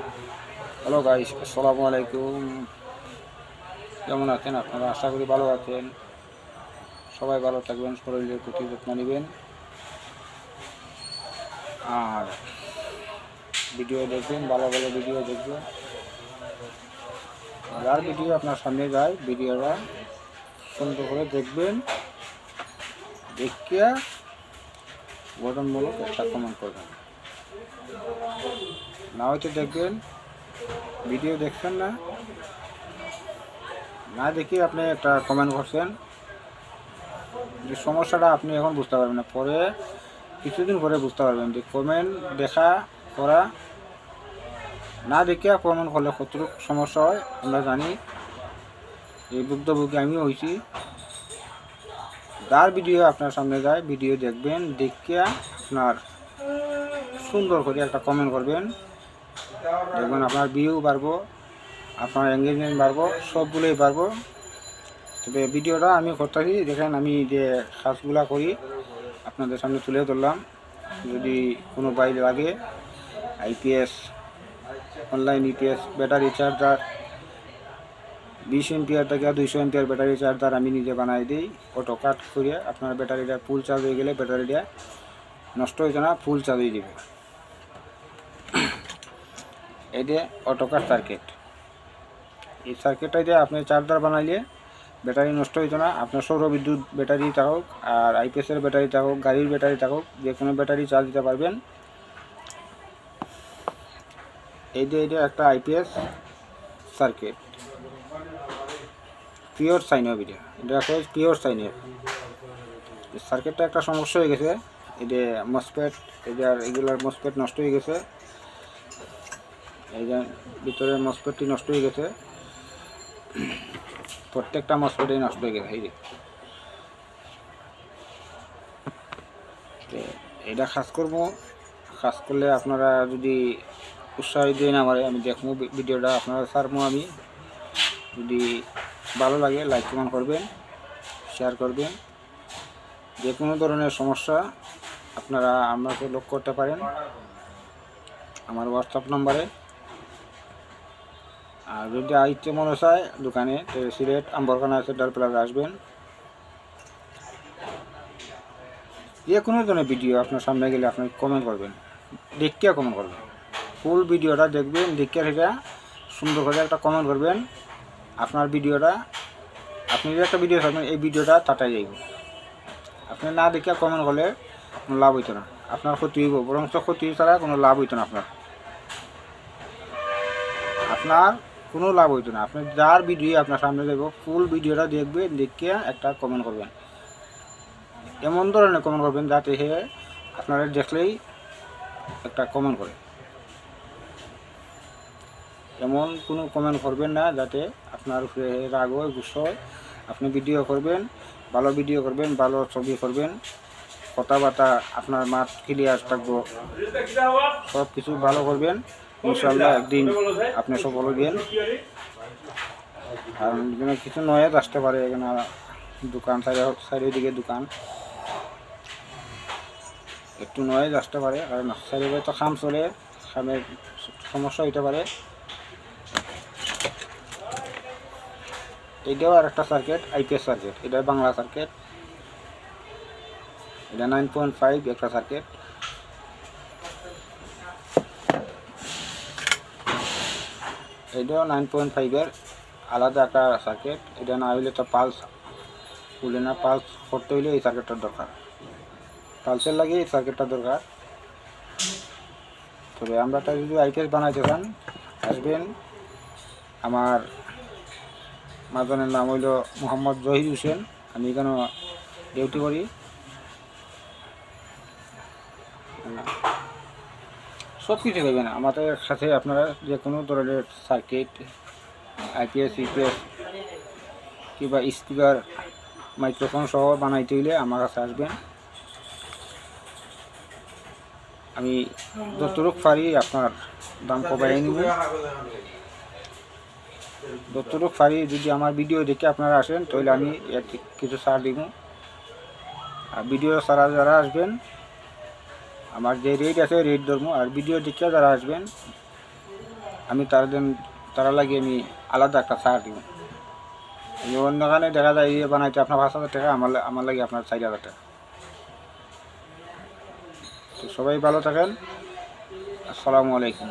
Hello guys, আসসালামু আলাইকুম। কেমন আছেন আপনারা? আশা করি ভালো আছেন। সবাই ভালো থাকবেন, শরীরের প্রতি যত্ন নেবেন আর ভিডিও দেখবেন, ভালো ভালো ভিডিও দেখবেন। যার ভিডিও আপনার সামনে যায় ভিডিওটা সুন্দর করে দেখবেন, দেখিয়া গঠনমূলক একটা কমেন্ট করবেন। না হয়তো দেখবেন ভিডিও দেখছেন না, না দেখে আপনি একটা কমেন্ট করছেন, যে সমস্যাটা আপনি এখন বুঝতে পারবেন না, পরে কিছুদিন পরে বুঝতে পারবেন যে কমেন্ট দেখা করা না দেখে কমেন্ট করলে কতটুকু সমস্যা হয় আমরা জানি। এই ভুক্তভোগী আমিও হয়েছি। যার ভিডিও আপনার সামনে যায় ভিডিও দেখবেন, দেখিয়া আপনার সুন্দর করে একটা কমেন্ট করবেন, দেখবেন আপনার ভিউ বাড়বো, আপনার এঙ্গেজমেন্ট বাড়বো, সবগুলোই বাড়বো। তবে ভিডিওটা আমি করতেছি, দেখেন আমি যে কাজগুলা করি আপনাদের সামনে তুলে ধরলাম। যদি কোনো বাইরে লাগে IPS, online EPS, battery charger 20 ampere থেকে 200 এম্পিয়ার ব্যাটারি চার্জার আমি নিজে বানাই দিই। অটো কাট করে আপনার ব্যাটারিটা ফুল চার্জ হয়ে গেলে ব্যাটারিটা নষ্ট হয়েছে না, ফুল চার্জ হয়ে যাবে। এই যে অটো কাট সার্কিট, এই সার্কিটটা দিয়ে আপনি চার্জার বানাইলে ব্যাটারি নষ্ট হইতো না। আপনার সৌর বিদ্যুৎ ব্যাটারি থাকুক আর আইপিএসের ব্যাটারি থাকুক, গাড়ির ব্যাটারি থাকুক, যে কোনো ব্যাটারি চার্জ দিতে পারবেন। এই যে এটা একটা IPS circuit, pure sine wave, এটা একটা পিওর সাইন ওয়েভ। সার্কিটটা একটা সমস্যা হয়ে গেছে, এই যে মসপেট, এগুলার মসপেট নষ্ট হয়ে গেছে, এই যে ভিতরের মসপেটটি নষ্ট হয়ে গেছে, প্রত্যেকটা মসপেটই নষ্ট হয়ে গেছে। এই যে এটা কাজ করবো, কাজ করলে আপনারা যদি উৎসাহ দেন আমার, আমি দেখবো ভিডিওটা আপনারা ছাড়বো। আমি যদি ভালো লাগে লাইক কমেন্ট করবেন, শেয়ার করবেন। যে কোনো ধরনের সমস্যা আপনারা আমাকে লক করতে পারেন আমার হোয়াটসঅ্যাপ নম্বরে। আর যদি আইতে মনে চায় দোকানে, সিলেট আম্বরখানা সেন্টার প্লাজা আসবেন। যে কোনো ধরনের ভিডিও আপনার সামনে গেলে আপনি কমেন্ট করবেন, দেখিয়া কমেন্ট করবেন, ফুল ভিডিওটা দেখবেন, দেখিয়া সেটা সুন্দর করে একটা কমেন্ট করবেন। আপনার ভিডিওটা, আপনি যে একটা ভিডিও থাকবেন এই ভিডিওটা তাটাই যাইব। আপনি না দেখিয়া কমেন্ট করলে কোনো লাভ হইতো না, আপনার ক্ষতি হইব, বরং ক্ষতি ছাড়া কোনো লাভ হইতো না। আপনার কোনো লাভ হইতো না। আপনি যার ভিডিও আপনার সামনে যাব ফুল ভিডিওটা দেখবেন, দেখিয়া একটা কমেন্ট করবেন। এমন ধরনের কমেন্ট করবেন যাতে সে আপনারা দেখলেই একটা কমেন্ট করে। এমন কোনো কমেন্ট করবেন না যাতে আপনার উপরে রাগ হয়, গুসা হয়। আপনি ভিডিও করবেন, ভালো ভিডিও করবেন, ভালো ছবি করবেন, কথাবার্তা আপনার মাঠ ক্লিয়ার থাকবো, সব কিছু ভালো করবেন। ইনশাল্লাহ একদিন আপনি সফল হবেন। আর কিছু নয়েজ আসতে পারে, এখানে দোকান সাইডের দিকে দোকান, একটু নয়েজ আসতে পারে, কারণ সাইডে তো খাম চলে, খামের সমস্যা হইতে পারে। এইটাও আর একটা সার্কিট, আইপিএস সার্কিট, এটা বাংলা সার্কিট, এটা 9.5 একটা সার্কিট। এটাও 9.5-এর আলাদা একটা সার্কিট। এটা না হইলে তো পালস খুলে না, পালস করতে হইলে এই সার্কিটটার দরকার, পালসের লাগে এই সার্কিটটা দরকার। তবে আমরা যদি আইপিএস বানাইতে চান আসবেন। আমার মাঝনের নাম হইল মোহাম্মদ জহির হোসেন, আমি এখানে ডিউটি করি। সব কিছু পাবেন আমাদের সাথে। আপনারা যে কোনো ধরনের সার্কিট, আইপিএস, ইপিএস কিংবা স্পিকার, মাইক্রোফোন সহ বানাইতে হইলে আমার কাছে আসবেন। আমি যতটুকু পারি আপনার দাম কমাই নিব, যতটুকু পারি। যদি আমার ভিডিও দেখে আপনারা আসেন তাহলে আমি কিছু ছাড় দিব। আর ভিডিও ছাড়া যারা আসবেন আমার যে রেট আছে রেট ধরবো, আর ভিডিও দেখে যারা আসবেন আমি তারা লাগিয়ে আমি আলাদা একটা ছাড় দিব। অন্যখানে দেখা যায় ইয়ে বানাইতে আপনার 5,000 টাকা, আমার লাগে আপনার 4,000 টাকা। তো সবাই ভালো থাকেন। আসসালামু আলাইকুম।